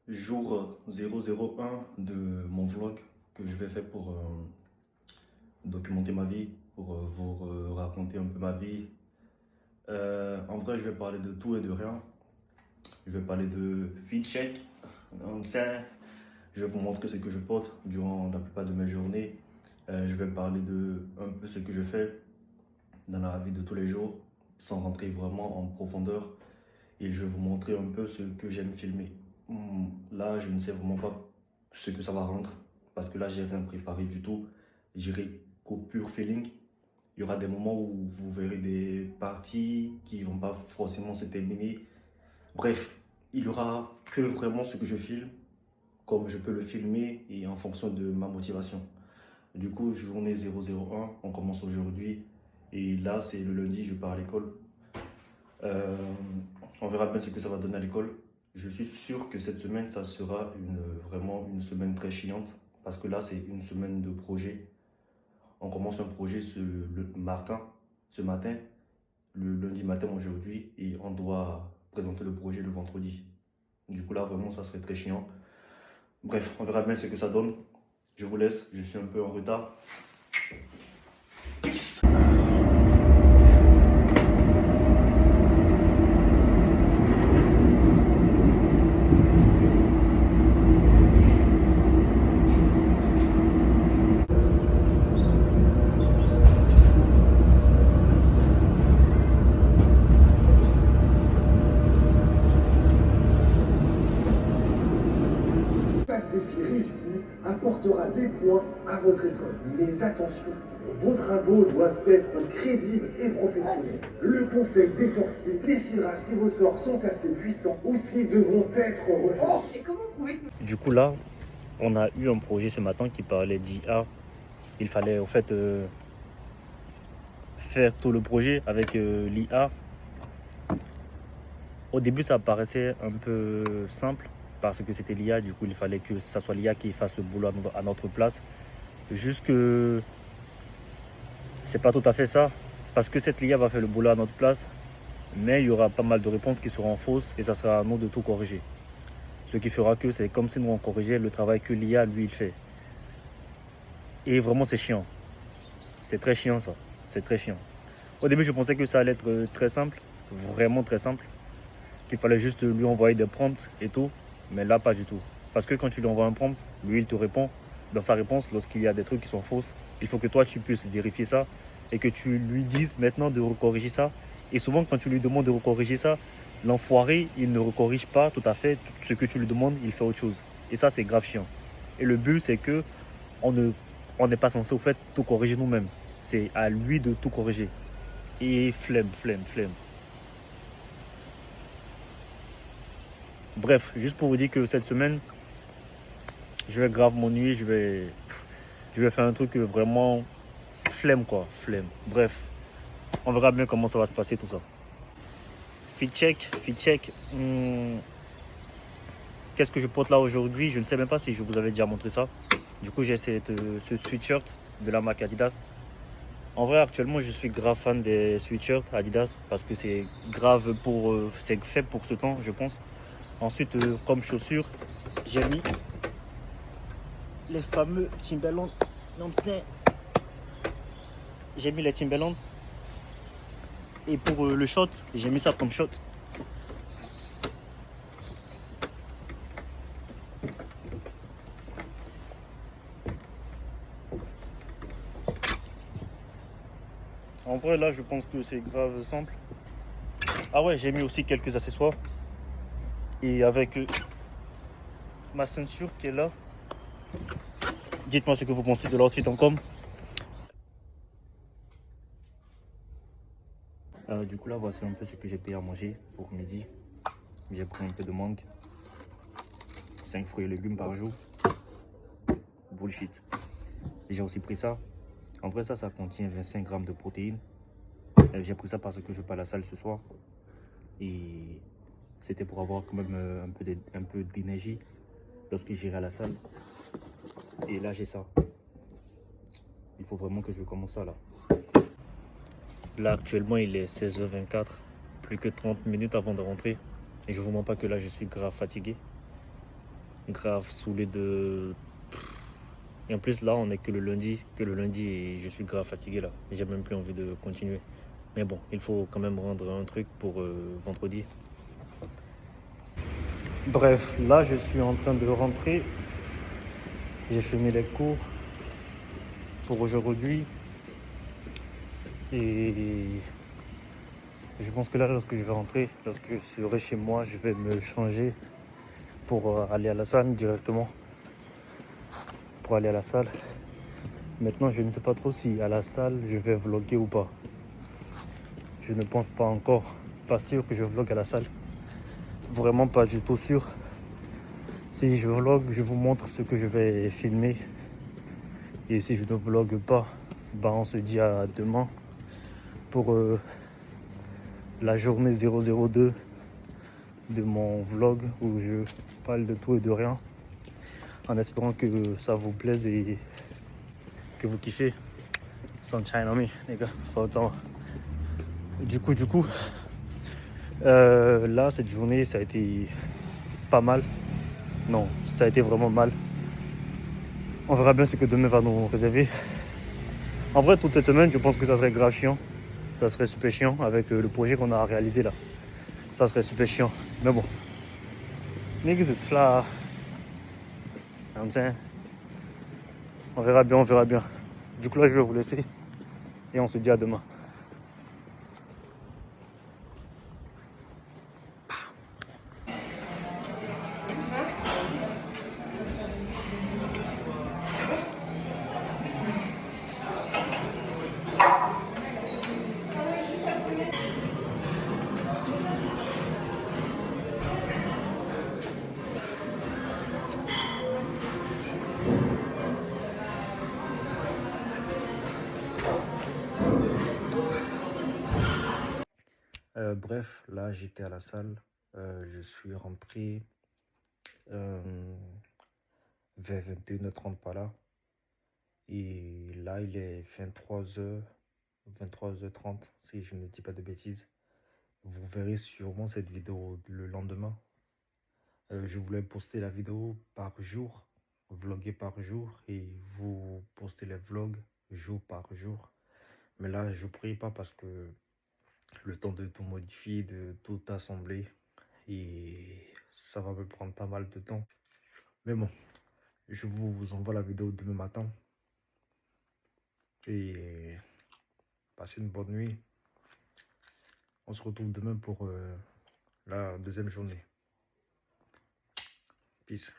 Jour 001 de mon vlog que je vais faire pour documenter ma vie, pour vous raconter un peu ma vie. En vrai, je vais parler de tout et de rien. Je vais parler de fit check, je vais vous montrer ce que je porte durant la plupart de mes journées. Je vais parler de un peu ce que je fais dans la vie de tous les jours, sans rentrer vraiment en profondeur. Et je vais vous montrer un peu ce que j'aime filmer. Là, je ne sais vraiment pas ce que ça va rendre, parce que là, j'ai rien préparé du tout. J'irai qu'au pur feeling. Il y aura des moments où vous verrez des parties qui ne vont pas forcément se terminer. Bref, il y aura que vraiment ce que je filme, comme je peux le filmer et en fonction de ma motivation. Du coup, journée 001, on commence aujourd'hui. Et là, c'est le lundi, je pars à l'école. Euh, on verra bien ce que ça va donner à l'école. Je suis sûr que cette semaine, ça sera vraiment une semaine très chiante. Parce que là, c'est une semaine de projet. On commence un projet ce matin, le lundi matin aujourd'hui. Et on doit présenter le projet le vendredi. Du coup, là, vraiment, ça serait très chiant. Bref, on verra bien ce que ça donne. Je vous laisse, je suis un peu en retard. Peace. Chaque défi réussi apportera des points à votre école. Mais attention, vos travaux doivent être crédibles et professionnels. Le conseil des sorciers décidera si vos sorts sont assez puissants ou s'ils devront être rejetés. Et comment prouver que... Du coup, là, on a eu un projet ce matin qui parlait d'IA. Il fallait au fait faire tout le projet avec l'IA. Au début, ça paraissait un peu simple parce que c'était l'IA. Du coup, il fallait que ça soit l'IA qui fasse le boulot à notre place. Juste que c'est pas tout à fait ça, parce que cette IA va faire le boulot à notre place, mais il y aura pas mal de réponses qui seront fausses et ça sera à nous de tout corriger. Ce qui fera que c'est comme si nous on corrigeait le travail que l'IA lui il fait. Et vraiment c'est chiant. C'est très chiant ça. C'est très chiant. Au début je pensais que ça allait être très simple, vraiment très simple, qu'il fallait juste lui envoyer des prompts et tout, mais là pas du tout. Parce que quand tu lui envoies un prompt, lui il te répond. Dans sa réponse, lorsqu'il y a des trucs qui sont fausses, il faut que toi tu puisses vérifier ça et que tu lui dises maintenant de recorriger ça. Et souvent quand tu lui demandes de recorriger ça, l'enfoiré il ne recorrige pas tout à fait ce que tu lui demandes, il fait autre chose. Et ça c'est grave chiant. Et le but c'est que on n'est pas censé au fait tout corriger nous-mêmes. C'est à lui de tout corriger. Et flemme, flemme, flemme. Bref, juste pour vous dire que cette semaine, je vais grave m'ennuyer, je vais faire un truc vraiment flemme quoi, flemme. Bref, on verra bien comment ça va se passer tout ça. Fit check, fit check. Qu'est-ce que je porte là aujourd'hui? Je ne sais même pas si je vous avais déjà montré ça. Du coup, j'ai ce sweatshirt de la marque Adidas. En vrai, actuellement, je suis grave fan des sweatshirts Adidas parce que c'est grave c'est fait pour ce temps, je pense. Ensuite, comme chaussures, j'ai mis les fameux Timberland. Non, j'ai mis les Timberland. Et pour le short, j'ai mis ça comme short. En vrai, là, je pense que c'est grave simple. Ah ouais, j'ai mis aussi quelques accessoires. Et avec ma ceinture qui est là. Dites-moi ce que vous pensez de l'outfit en com. Du coup, là, voici un peu ce que j'ai payé à manger pour midi. J'ai pris un peu de mangue. 5 fruits et légumes par jour. Bullshit. J'ai aussi pris ça. En vrai, ça contient 25 grammes de protéines. J'ai pris ça parce que je vais pas à la salle ce soir. Et c'était pour avoir quand même un peu d'énergie lorsque j'irai à la salle. Et là, j'ai ça. Il faut vraiment que je commence ça là. Là, actuellement, il est 16h24. Plus que 30 minutes avant de rentrer. Et je vous mens pas que là, je suis grave fatigué. grave saoulé de... Et en plus là on est que le lundi, et je suis grave fatigué là. J'ai même plus envie de continuer. Mais bon, il faut quand même rendre un truc pour vendredi. Bref, là je suis en train de rentrer. J'ai fini les cours pour aujourd'hui. Et je pense que là, lorsque je vais rentrer, lorsque je serai chez moi, je vais me changer pour aller à la salle directement. Pour aller à la salle. Maintenant, je ne sais pas trop si à la salle, je vais vlogger ou pas. Je ne pense pas encore. Pas sûr que je vlog à la salle. Vraiment pas du tout sûr. Si je vlog, je vous montre ce que je vais filmer. Et si je ne vlog pas, bah on se dit à demain pour la journée 002 de mon vlog où je parle de tout et de rien. En espérant que ça vous plaise et que vous kiffez. Sunshine on me, les gars. Du coup, là, cette journée, ça a été pas mal. Non, ça a été vraiment mal. On verra bien ce que demain va nous réserver. En vrai, toute cette semaine, je pense que ça serait grave chiant. Ça serait super chiant avec le projet qu'on a réalisé là. Ça serait super chiant. Mais bon. Niggas is fly. On verra bien, on verra bien. Du coup, là, je vais vous laisser. Et on se dit à demain. Bref, là, j'étais à la salle. Je suis rentré vers 21h30 par là. Et là, il est 23h, 23h30, si je ne dis pas de bêtises. Vous verrez sûrement cette vidéo le lendemain. Je voulais poster la vidéo par jour, vlogger par jour, et vous poster les vlogs jour par jour. Mais là, je ne pourrais pas parce que le temps de tout modifier, de tout assembler, et ça va me prendre pas mal de temps. Mais bon, je vous envoie la vidéo demain matin. Et passez une bonne nuit. On se retrouve demain pour la deuxième journée. Peace.